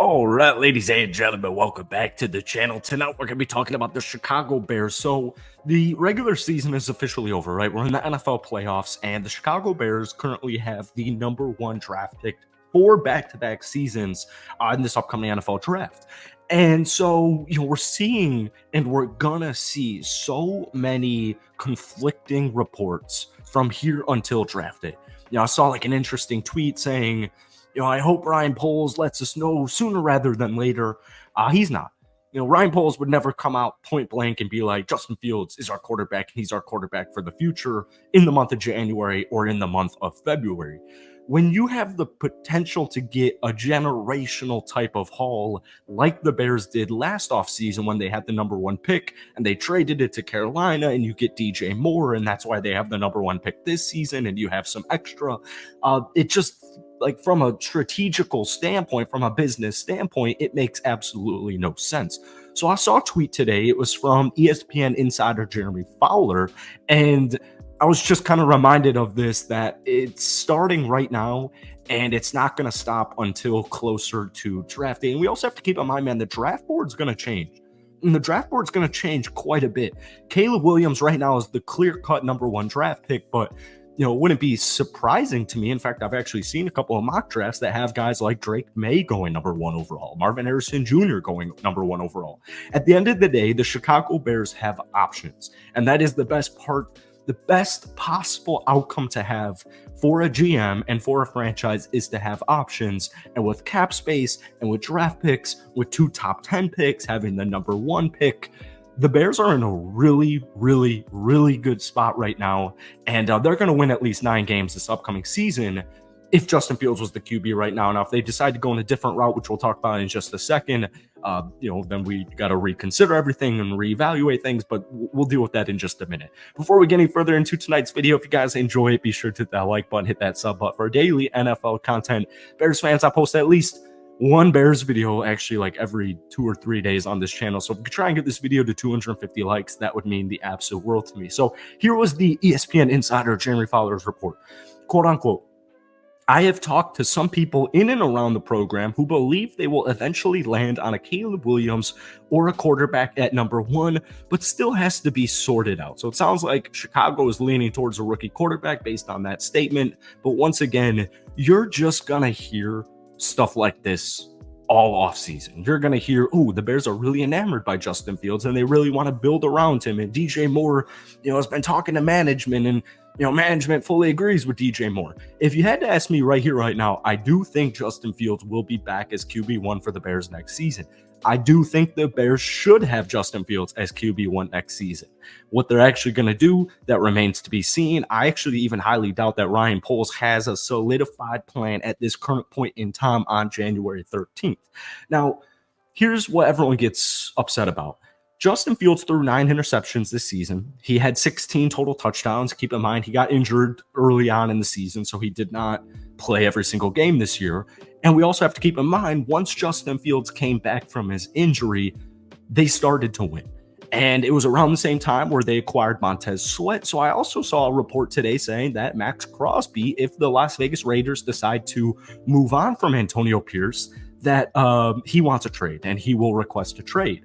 All right, ladies and gentlemen, welcome back to the channel. Tonight, we're going to be talking about the Chicago Bears. So, the regular season is officially over, right? We're in the NFL playoffs, and the Chicago Bears currently have the #1 draft pick for back-to-back seasons in this upcoming NFL draft. And so, we're seeing and we're gonna see so many conflicting reports from here until draft day. I saw like an interesting tweet saying, I hope Ryan Poles lets us know sooner rather than later. He's not. Ryan Poles would never come out point blank and be like, Justin Fields is our quarterback. He's our quarterback for the future in the month of January or in the month of February. When you have the potential to get a generational type of haul like the Bears did last offseason when they had the #1 pick and they traded it to Carolina, and you get DJ Moore, and that's why they have the #1 pick this season, and you have some extra. It just, like, from a strategical standpoint, from a business standpoint, it makes absolutely no sense. So I saw a tweet today. It was from ESPN insider Jeremy Fowler, and I was just kind of reminded of this, that it's starting right now, and it's not going to stop until closer to draft day. And we also have to keep in mind, man, the draft board's going to change. And the draft board's going to change quite a bit. Caleb Williams right now is the clear-cut #1 draft pick, but it wouldn't be surprising to me. In fact, I've actually seen a couple of mock drafts that have guys like Drake May going #1 overall, Marvin Harrison Jr. going #1 overall. At the end of the day, the Chicago Bears have options, and that is the best part. The best possible outcome to have for a GM and for a franchise is to have options. And with cap space and with draft picks, with 2 top 10 picks, having the #1 pick, the Bears are in a really, really, really good spot right now. And they're going to win at least 9 games this upcoming season if Justin Fields was the QB right now. Now, if they decide to go in a different route, which we'll talk about in just a second, then we got to reconsider everything and reevaluate things, but we'll deal with that in just a minute. Before we get any further into tonight's video, if you guys enjoy it, be sure to hit that like button, hit that sub button for daily NFL content. Bears fans, I post at least one Bears video actually like every 2 or 3 days on this channel. So if we could try and get this video to 250 likes, that would mean the absolute world to me. So here was the ESPN insider Jeremy Fowler's report, quote unquote. I have talked to some people in and around the program who believe they will eventually land on a Caleb Williams or a quarterback at #1, but still has to be sorted out. So it sounds like Chicago is leaning towards a rookie quarterback based on that statement. But once again, you're just going to hear stuff like this all offseason. You're going to hear, the Bears are really enamored by Justin Fields and they really want to build around him. And DJ Moore, has been talking to management, and management fully agrees with DJ Moore. If you had to ask me right here, right now, I do think Justin Fields will be back as QB1 for the Bears next season. I do think the Bears should have Justin Fields as QB1 next season. What they're actually going to do, that remains to be seen. I actually even highly doubt that Ryan Poles has a solidified plan at this current point in time on January 13th. Now, here's what everyone gets upset about. Justin Fields threw 9 interceptions this season. He had 16 total touchdowns. Keep in mind, he got injured early on in the season, so he did not play every single game this year. And we also have to keep in mind, once Justin Fields came back from his injury, they started to win. And it was around the same time where they acquired Montez Sweat. So I also saw a report today saying that Max Crosby, if the Las Vegas Raiders decide to move on from Antonio Pierce, that he wants a trade and he will request a trade.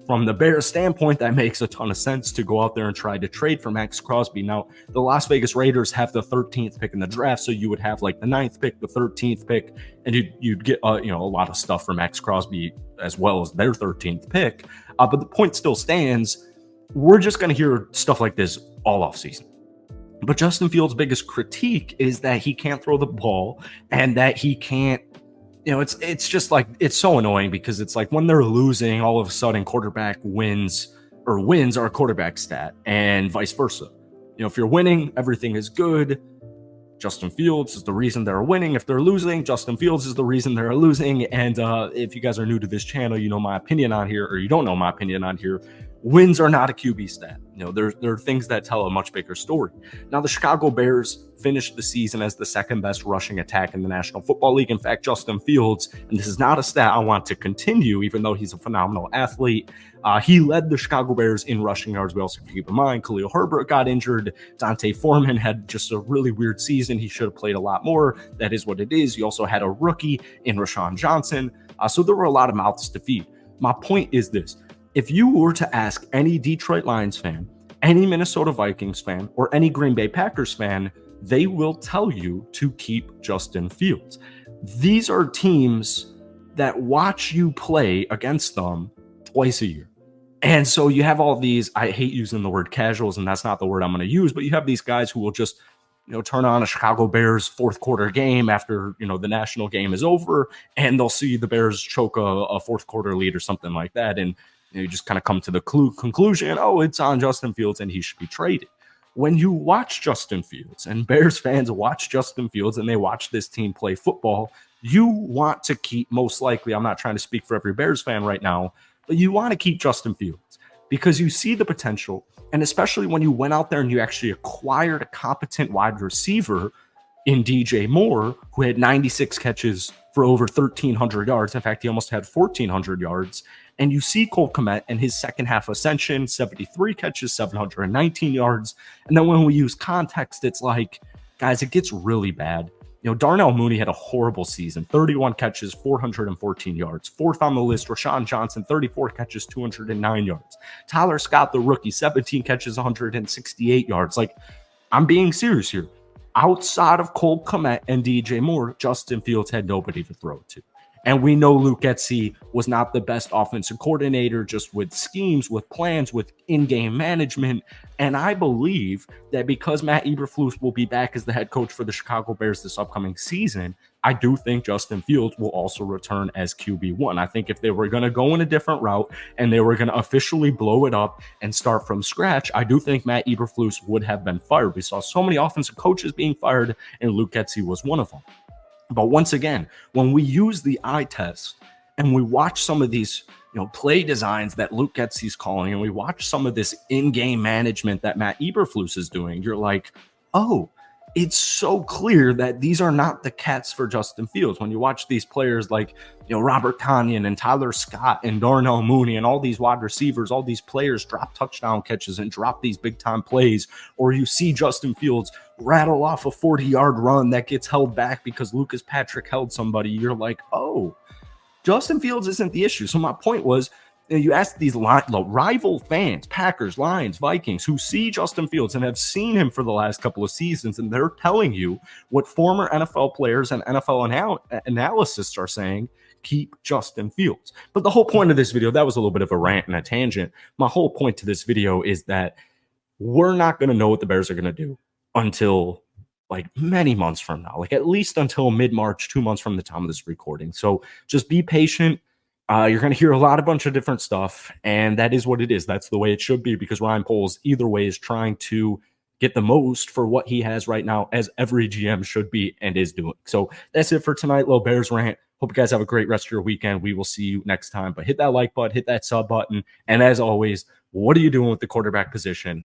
From the Bears standpoint, that makes a ton of sense to go out there and try to trade for Max Crosby. Now, the Las Vegas Raiders have the 13th pick in the draft, so you would have like the 9th pick, the 13th pick, and you'd get a lot of stuff for Max Crosby as well as their 13th pick. But the point still stands. We're just going to hear stuff like this all offseason. But Justin Fields' biggest critique is that he can't throw the ball and that he can't. It's just like, it's so annoying because it's like when they're losing, all of a sudden quarterback wins are a quarterback stat, and vice versa. If you're winning, everything is good. Justin Fields is the reason they're winning. If they're losing, Justin Fields is the reason they're losing. And if you guys are new to this channel, you know my opinion on here, or you don't know my opinion on here. Wins are not a QB stat. There are things that tell a much bigger story. Now, the Chicago Bears finished the season as the 2nd best rushing attack in the National Football League. In fact, Justin Fields, and this is not a stat I want to continue, even though he's a phenomenal athlete, he led the Chicago Bears in rushing yards. We also have to keep in mind Khalil Herbert got injured. Dante Foreman had just a really weird season. He should have played a lot more. That is what it is. You also had a rookie in Rashawn Johnson. So there were a lot of mouths to feed. My point is this: if you were to ask any Detroit Lions fan, any Minnesota Vikings fan, or any Green Bay Packers fan, they will tell you to keep Justin Fields. These are teams that watch you play against them twice a year. And so you have all these, I hate using the word casuals, and that's not the word I'm going to use, but you have these guys who will just, turn on a Chicago Bears fourth quarter game after, the national game is over, and they'll see the Bears choke a fourth quarter lead or something like that. And you just kind of come to the conclusion, oh, it's on Justin Fields and he should be traded. When you watch Justin Fields, and Bears fans watch Justin Fields and they watch this team play football, you want to keep, most likely, I'm not trying to speak for every Bears fan right now, but you want to keep Justin Fields because you see the potential. And especially when you went out there and you actually acquired a competent wide receiver in DJ Moore, who had 96 catches for over 1,300 yards. In fact, he almost had 1,400 yards. And you see Cole Kmet and his second half ascension, 73 catches, 719 yards. And then when we use context, it's like, guys, it gets really bad. Darnell Mooney had a horrible season, 31 catches, 414 yards. Fourth on the list, Rashawn Johnson, 34 catches, 209 yards. Tyler Scott, the rookie, 17 catches, 168 yards. Like, I'm being serious here. Outside of Cole Kmet and DJ Moore, Justin Fields had nobody to throw to. And we know Luke Getsy was not the best offensive coordinator, just with schemes, with plans, with in-game management. And I believe that because Matt Eberflus will be back as the head coach for the Chicago Bears this upcoming season, I do think Justin Fields will also return as QB1. I think if they were going to go in a different route and they were going to officially blow it up and start from scratch, I do think Matt Eberflus would have been fired. We saw so many offensive coaches being fired, and Luke Getsy was one of them. But once again, when we use the eye test and we watch some of these, play designs that Luke Getsy's calling, and we watch some of this in-game management that Matt Eberflus is doing, you're like, oh, it's so clear that these are not the cats for Justin Fields. When you watch these players like, Robert Tonyan and Tyler Scott and Darnell Mooney and all these wide receivers, all these players drop touchdown catches and drop these big-time plays, or you see Justin Fields rattle off a 40-yard run that gets held back because Lucas Patrick held somebody, you're like, oh, Justin Fields isn't the issue. So my point was, you ask these rival fans, Packers, Lions, Vikings, who see Justin Fields and have seen him for the last couple of seasons, and they're telling you what former NFL players and NFL analysts are saying: keep Justin Fields. But the whole point of this video, that was a little bit of a rant and a tangent. My whole point to this video is that we're not going to know what the Bears are going to do until many months from now, at least until mid-March, 2 months from the time of this recording. So just be patient. You're going to hear a bunch of different stuff, and that is what it is. That's the way it should be, because Ryan Poles, either way, is trying to get the most for what he has right now, as every GM should be and is doing. So that's it for tonight, little Bears rant. Hope you guys have a great rest of your weekend. We will see you next time, but hit that like button, hit that sub button, and as always, what are you doing with the quarterback position?